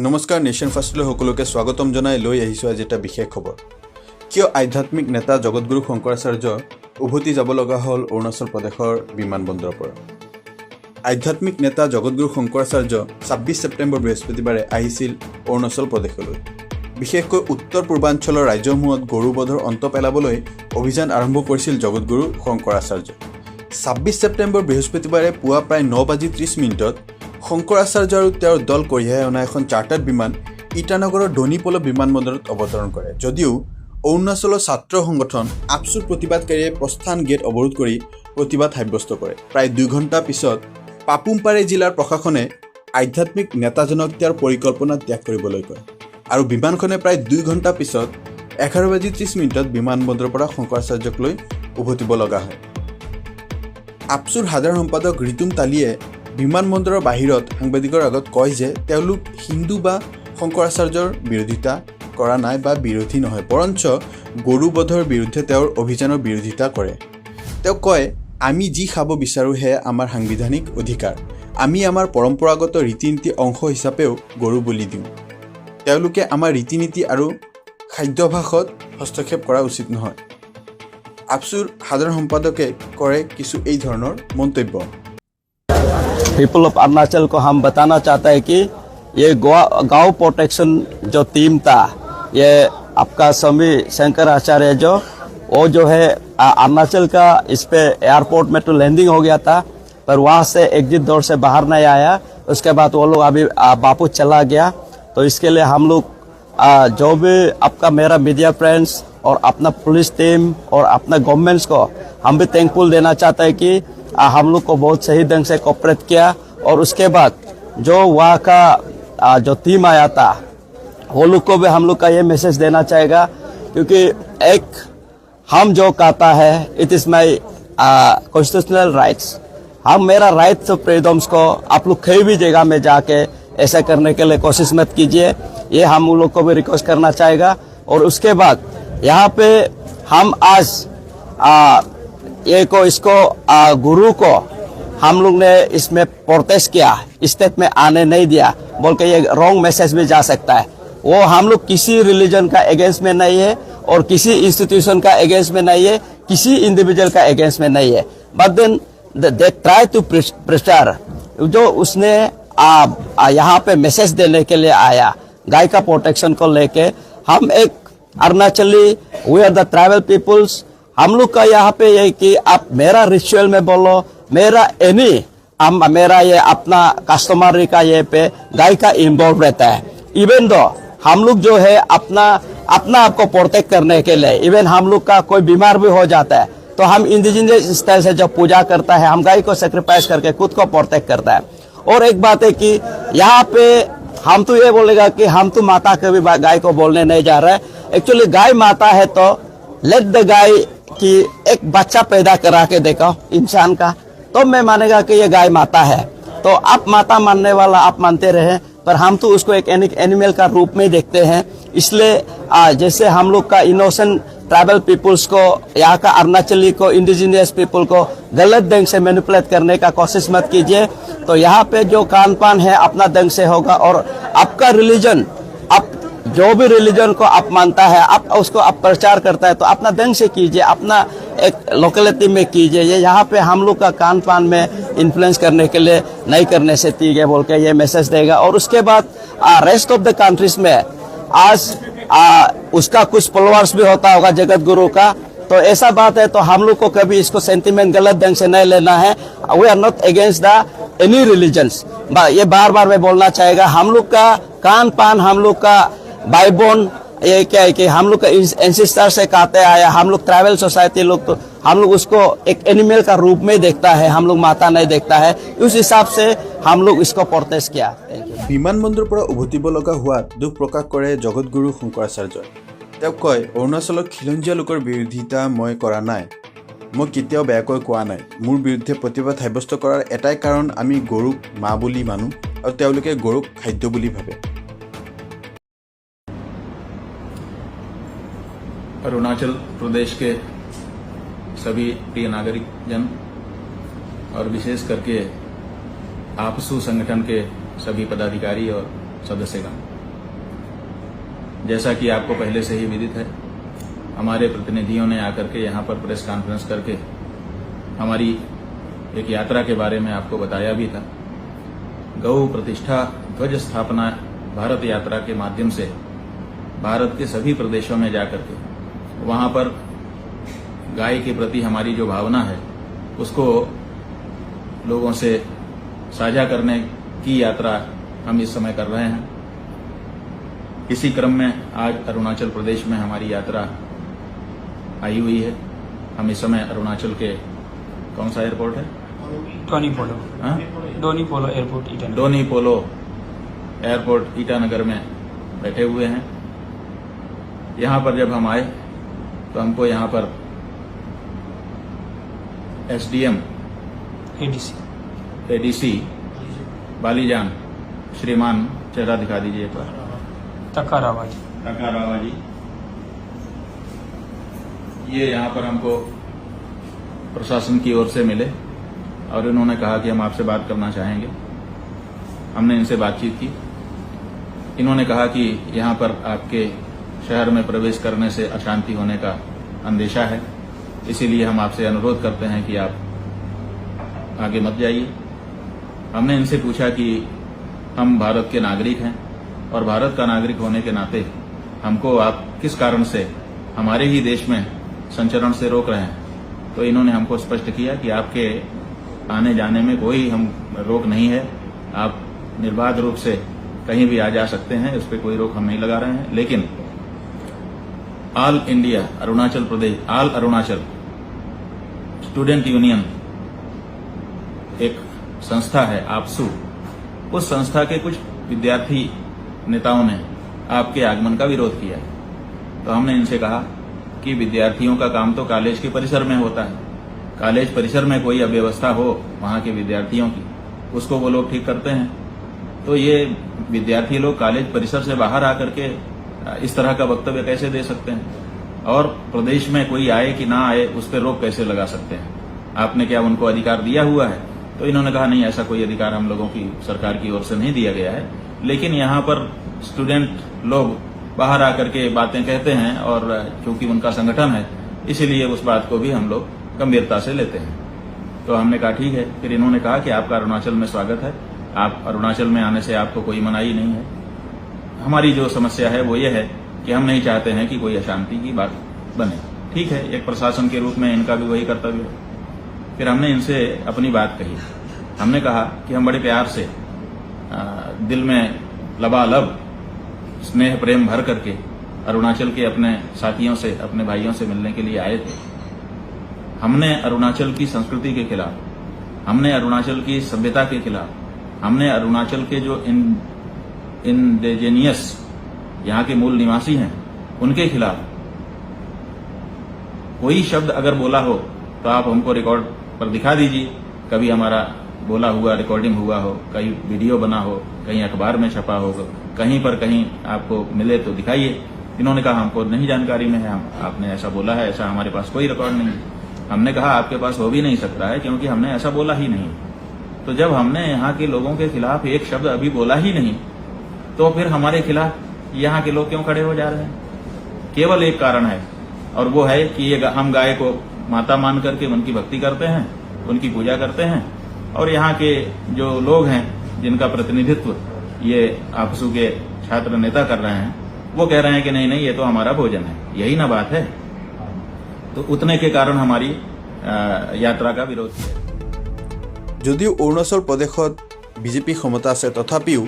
নমস্কাৰ নেশ্যন ফাৰ্ষ্টলৈ সকলোকে স্বাগতম জনাই লৈ আহিছোঁ আজি এটা বিশেষ খবৰ। কিয় আধ্যাত্মিক নেতা জগতগুৰু শংকৰাচাৰ্য উভতি যাব লগা হ'ল অৰুণাচল প্ৰদেশৰ বিমানবন্দৰৰ পৰা। আধ্যাত্মিক নেতা জগতগুৰু শংকৰাচাৰ্য 26 ছেপ্টেম্বৰ বৃহস্পতিবাৰে আহিছিল অৰুণাচল প্ৰদেশলৈ। বিশেষকৈ উত্তৰ পূৰ্বাঞ্চলৰ ৰাজ্যসমূহত গৰুবধৰ অন্ত পেলাবলৈ অভিযান আৰম্ভ কৰিছিল জগতগুৰু শংকৰাচাৰ্য। 26 ছেপ্টেম্বৰ বৃহস্পতিবাৰে পুৱা প্ৰায় 9:30 শংকৰাচাৰ্য আৰু তেওঁৰ দল কঢ়িয়াই অনা এখন চাৰ্টাৰ্ড বিমান ইটানগৰৰ দনিপল বিমানবন্দৰত অৱতৰণ কৰে। যদিও অৰুণাচলৰ ছাত্ৰ সংগঠন আপচুৰ প্ৰতিবাদকাৰীয়ে প্ৰস্থান গেট অৱৰোধ কৰি প্ৰতিবাদ সাব্যস্ত কৰে। প্ৰায় 2 ঘণ্টা পিছত পাপুমপাৰে জিলাৰ প্ৰশাসনে আধ্যাত্মিক নেতাজনক তেওঁৰ পৰিকল্পনা ত্যাগ কৰিবলৈ কয় আৰু বিমানখনে প্ৰায় 2 ঘণ্টা পিছত 11:30 বিমানবন্দৰৰ পৰা শংকৰাচাৰ্যক লৈ উভতিব লগা হয়। আপচুৰ সাধাৰণ সম্পাদক ৰিতুম তালিয়ে বিমানবন্দৰৰ বাহিৰত সাংবাদিকৰ আগত কয় যে তেওঁলোক হিন্দু বা শংকৰাচাৰ্যৰ বিৰোধিতা কৰা নাই বা বিৰোধী নহয়, বৰঞ্চ গৰুবধৰ বিৰুদ্ধে তেওঁৰ অভিযানৰ বিৰোধিতা কৰে। তেওঁ কয়, আমি যি খাব বিচাৰোঁ সেয়া আমাৰ সাংবিধানিক অধিকাৰ। আমি আমাৰ পৰম্পৰাগত ৰীতি নীতি অংশ হিচাপেও গৰু বলি দিওঁ। তেওঁলোকে আমাৰ ৰীতি নীতি আৰু খাদ্যাভ্যাসত হস্তক্ষেপ কৰা উচিত নহয়। আপচুৰ সাধাৰণ সম্পাদকে কৰে কিছু এই ধৰণৰ মন্তব্য। पीपल ऑफ अरुणाचल को हम बताना चाहते हैं कि ये गांव प्रोटेक्शन जो टीम था, ये आपका स्वामी शंकराचार्य जो है अरुणाचल का इस पे एयरपोर्ट में तो लैंडिंग हो गया था, पर वहाँ से एग्जिट डोर से बाहर नहीं आया। उसके बाद वो लोग अभी वापस चला गया। तो इसके लिए हम लोग जो भी आपका मेरा मीडिया फ्रेंड्स और अपना पुलिस टीम और अपना गवर्नमेंट्स को हम भी थैंकफुल देना चाहते हैं कि हम लोग को बहुत सही ढंग से कोऑपरेट किया। और उसके बाद जो वहाँ का जो टीम आया था वो लोग को भी हम लोग का ये मैसेज देना चाहेगा, क्योंकि एक हम जो कहता है it is my constitutional rights, हम मेरा राइट्स ऑफ फ्रीडम्स को आप लोग कहीं भी जगह में जाके ऐसा करने के लिए कोशिश मत कीजिए, ये हम लोग को भी रिक्वेस्ट करना चाहेगा। और उसके बाद यहाँ पे हम आज इसको गुरु को हम लोग ने इसमें प्रोटेस्ट किया, स्टेट में आने नहीं दिया बोल के ये रॉन्ग मैसेज भी जा सकता है। वो हम लोग किसी रिलीजन का अगेंस्ट में नहीं है और किसी इंस्टीट्यूशन का अगेंस्ट में नहीं है, किसी इंडिविजुअल का अगेंस्ट में नहीं है, but then they try to pressure जो उसने यहाँ पे मैसेज देने के लिए आया गाय का प्रोटेक्शन को लेके। हम एक Arunachali, we are the tribal peoples, हम लोग का यहाँ पे ये कि आप मेरा रिचुअल में बोलो, मेरा मेरा ये अपना कस्टमरी का ये पे गाय का इन्वॉल्व रहता है। इवन दो हम लोग जो है अपना आपको प्रोटेक्ट करने के लिए, इवन हम लोग का कोई बीमार भी हो जाता है तो हम इंडिजिनियस स्टाइल से जब पूजा करता है हम गाय को सेक्रीफाइस करके खुद को प्रोटेक्ट करता है। और एक बात है कि यहाँ पे हम तो ये बोलेगा कि हम तो माता कभी गाय को बोलने नहीं जा रहे हैं। एक्चुअली गाय माता है तो लेट द गाय कि एक बच्चा पैदा करा के देखो इंसान का, तो मैं मानेगा कि ये गाय माता है। तो आप माता मानने वाला आप मानते रहे, पर हम तो उसको एक एनिमल का रूप में देखते हैं। इसलिए जैसे हम लोग का इनोसेंट ट्राइबल पीपुल्स को, यहाँ का अरुणाचली को, इंडिजिनियस पीपल को गलत ढंग से मैनिपुलेट करने का कोशिश मत कीजिए। तो यहाँ पे जो खान पान है अपना ढंग से होगा, और आपका रिलीजन, आप जो भी रिलीजन को आप मानता है आप उसको आप प्रचार करता है तो अपना ढंग से कीजिए, अपना एक लोकेलिटी में कीजिए। ये यहाँ पे हम लोग का खान पान में इन्फ्लुएंस करने के लिए नहीं करने से ठीक है बोल के ये मैसेज देगा। और उसके बाद रेस्ट ऑफ द कंट्रीज में आज उसका कुछ फॉलोअर्स भी होता होगा जगत गुरु का, तो ऐसा बात है तो हम लोग को कभी इसको सेंटिमेंट गलत ढंग से नहीं लेना है। We are not against the any religions, ये बार बार मैं बोलना चाहेगा। हम लोग का खान पान, हम लोग का भाई बोन, ये क्या है कि हम लोग का एंसेस्टर से कहते आया, हम लोग ट्राइबल सोसाइटी लोग तो हम लोग उसको एक एनिमल का रूप में देखता है, हम लोग माता नहीं देखता है। उस हिसाब से हम लोग इसको प्रोटेस्ट किया। বিমানবন্দৰৰ পৰা উভতিব লগা হোৱাত দুখ প্ৰকাশ কৰে জগতগুৰু শংকৰাচাৰ্যই। তেওঁ কয়, অৰুণাচলৰ খিলঞ্জীয়া লোকৰ বিৰোধিতা মই কৰা নাই, মই কেতিয়াও বেয়াকৈ কোৱা নাই। মোৰ বিৰুদ্ধে প্ৰতিবাদ সাব্যস্ত কৰাৰ এটাই কাৰণ আমি গৰুক মা বুলি মানো আৰু তেওঁলোকে গৰুক খাদ্য বুলি ভাবে। अरुणाचल प्रदेश के सभी प्रिय नागरिक जन और विशेष करके आपसू संगठन के सभी पदाधिकारी और सदस्यगण, जैसा कि आपको पहले से ही विदित है, हमारे प्रतिनिधियों ने आकर के यहाँ पर प्रेस कॉन्फ्रेंस करके हमारी एक यात्रा के बारे में आपको बताया भी था। गौ प्रतिष्ठा ध्वज स्थापना भारत यात्रा के माध्यम से भारत के सभी प्रदेशों में जाकर के वहाँ पर गाय के प्रति हमारी जो भावना है उसको लोगों से साझा करने की यात्रा हम इस समय कर रहे हैं। इसी क्रम में आज अरुणाचल प्रदेश में हमारी यात्रा आई हुई है। हम इस समय अरुणाचल के कौन सा एयरपोर्ट है? डोनी पोलो, हाँ? डोनी पोलो एयरपोर्ट ईटानगर। डोनी पोलो एयरपोर्ट ईटानगर में बैठे हुए हैं। यहाँ पर जब हम आए तो हमको यहाँ पर एसडीएम एडीसी बालीजान श्रीमान, चेहरा दिखा दीजिए एक बार, तकारावा जी, ये यहाँ पर हमको प्रशासन की ओर से मिले और इन्होंने कहा कि हम आपसे बात करना चाहेंगे। हमने इनसे बातचीत की। इन्होंने कहा कि यहाँ पर आपके शहर में प्रवेश करने से अशांति होने का अंदेशा है, इसीलिए हम आपसे अनुरोध करते हैं कि आप आगे मत जाइए। हमने इनसे पूछा कि हम भारत के नागरिक हैं और भारत का नागरिक होने के नाते हमको आप किस कारण से हमारे ही देश में संचरण से रोक रहे हैं। तो इन्होंने हमको स्पष्ट किया कि आपके आने जाने में कोई हम रोक नहीं है, आप निर्बाध रूप से कहीं भी आ जा सकते हैं, इस पर कोई रोक हम नहीं लगा रहे हैं। लेकिन all India Arunachal Pradesh, all Arunachal student union एक संस्था है आपसू, उस संस्था के कुछ विद्यार्थी नेताओं ने आपके आगमन का विरोध किया है। तो हमने इनसे कहा कि विद्यार्थियों का काम तो कॉलेज के परिसर में होता है, कॉलेज परिसर में कोई अव्यवस्था हो वहां के विद्यार्थियों की, उसको वो लोग ठीक करते हैं। तो ये विद्यार्थी लोग कॉलेज परिसर से बाहर आकर के इस तरह का वक्तव्य कैसे दे सकते हैं, और प्रदेश में कोई आए कि ना आए उस पर रोक कैसे लगा सकते हैं? आपने क्या उनको अधिकार दिया हुआ है? तो इन्होंने कहा नहीं, ऐसा कोई अधिकार हम लोगों की सरकार की ओर से नहीं दिया गया है, लेकिन यहाँ पर स्टूडेंट लोग बाहर आकर के बातें कहते हैं और चूंकि उनका संगठन है इसीलिए उस बात को भी हम लोग गंभीरता से लेते हैं। तो हमने कहा ठीक है। फिर इन्होंने कहा कि आपका अरुणाचल में स्वागत है, आप अरुणाचल में आने से आपको कोई मनाही नहीं है। हमारी जो समस्या है वो ये है कि हम नहीं चाहते हैं कि कोई अशांति की बात बने। ठीक है, एक प्रशासन के रूप में इनका भी वही कर्तव्य है। फिर हमने इनसे अपनी बात कही। हमने कहा कि हम बड़े प्यार से दिल में लबालब स्नेह प्रेम भर करके अरुणाचल के अपने साथियों से, अपने भाइयों से मिलने के लिए आए थे। हमने अरुणाचल की संस्कृति के खिलाफ, हमने अरुणाचल की सभ्यता के खिलाफ, हमने अरुणाचल के जो इंडिजिनियस यहाँ के मूल निवासी हैं उनके खिलाफ कोई शब्द अगर बोला हो तो आप हमको रिकॉर्ड पर दिखा दीजिए। कभी हमारा बोला हुआ रिकॉर्डिंग हुआ हो, कहीं वीडियो बना हो, कहीं अखबार में छपा होगा, कहीं पर कहीं आपको मिले तो दिखाइए। इन्होंने कहा हमको नहीं जानकारी में है, आपने ऐसा बोला है, ऐसा हमारे पास कोई रिकॉर्ड नहीं है। हमने कहा आपके पास हो भी नहीं सकता है क्योंकि हमने ऐसा बोला ही नहीं। तो जब हमने यहाँ के लोगों के खिलाफ एक शब्द अभी बोला ही नहीं तो फिर हमारे खिलाफ यहाँ के लोग क्यों खड़े हो जा रहे हैं? केवल एक कारण है और वो है कि ये हम गाय को माता मान करके उनकी भक्ति करते हैं, उनकी पूजा करते हैं, और यहाँ के जो लोग हैं जिनका प्रतिनिधित्व ये आपसू के छात्र नेता कर रहे हैं वो कह रहे हैं कि नहीं नहीं ये तो हमारा भोजन है। यही ना बात है। तो उतने के कारण हमारी यात्रा का विरोध किया। যদিও অৰুণাচল প্ৰদেশত বিজেপি ক্ষমতা আছে তথাপিও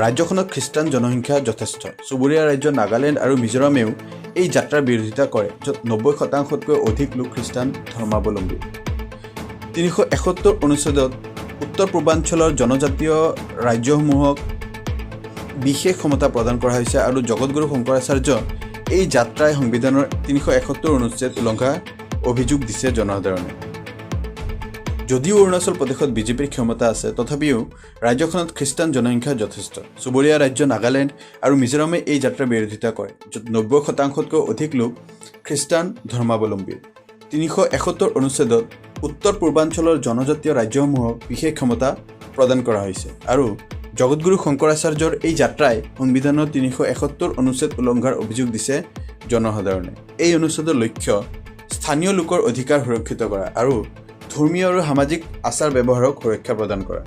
ৰাজ্যখনত খ্ৰীষ্টান জনসংখ্যা যথেষ্ট। চুবুৰীয়া ৰাজ্য নাগালেণ্ড আৰু মিজোৰামেও এই যাত্ৰাৰ বিৰোধিতা কৰে, য'ত 90%তকৈ অধিক লোক খ্ৰীষ্টান ধৰ্মাৱলম্বী। 371 অনুচ্ছেদত উত্তৰ পূৰ্বাঞ্চলৰ জনজাতীয় ৰাজ্যসমূহক বিশেষ ক্ষমতা প্ৰদান কৰা হৈছে আৰু জগতগুৰু শংকৰাচাৰ্য এই যাত্ৰাই সংবিধানৰ 371 অনুচ্ছেদ উলংঘাৰ অভিযোগ দিছে জনসাধাৰণে। যদিও অৰুণাচল প্ৰদেশত বিজেপিৰ ক্ষমতা আছে তথাপিও ৰাজ্যখনত খ্ৰীষ্টান জনসংখ্যা যথেষ্ট। চুবুৰীয়া ৰাজ্য নাগালেণ্ড আৰু মিজোৰামে এই যাত্ৰাৰ বিৰোধিতা কৰে, য'ত 90%তকৈ অধিক লোক খ্ৰীষ্টান ধৰ্মাৱলম্বী। 371 অনুচ্ছেদত উত্তৰ পূৰ্বাঞ্চলৰ জনজাতীয় ৰাজ্যসমূহক বিশেষ ক্ষমতা প্ৰদান কৰা হৈছে আৰু জগতগুৰু শংকৰাচাৰ্যৰ এই যাত্ৰাই সংবিধানৰ 371 অনুচ্ছেদ উলংঘাৰ অভিযোগ দিছে জনসাধাৰণে। এই অনুচ্ছেদৰ লক্ষ্য স্থানীয় লোকৰ অধিকাৰ সুৰক্ষিত কৰা আৰু ধৰ্মীয় আৰু সামাজিক আচাৰ ব্যৱহাৰক সুৰক্ষা প্ৰদান কৰা।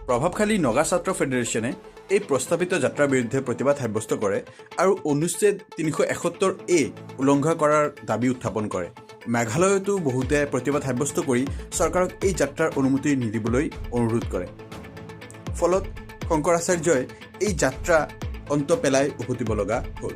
প্ৰভাৱশালী নগা ছাত্ৰ ফেডাৰেশ্যনে এই প্ৰস্তাৱিত যাত্ৰাৰ বিৰুদ্ধে প্ৰতিবাদ সাব্যস্ত কৰে আৰু অনুচ্ছেদ 371A উলংঘা কৰাৰ দাবী উত্থাপন কৰে। মেঘালয়তো বহুতে প্ৰতিবাদ সাব্যস্ত কৰি চৰকাৰক এই যাত্ৰাৰ অনুমতি নিদিবলৈ অনুৰোধ কৰে। ফলত শংকৰাচাৰ্যই এই যাত্ৰা অন্ত পেলাই উভতিব লগা হ'ল।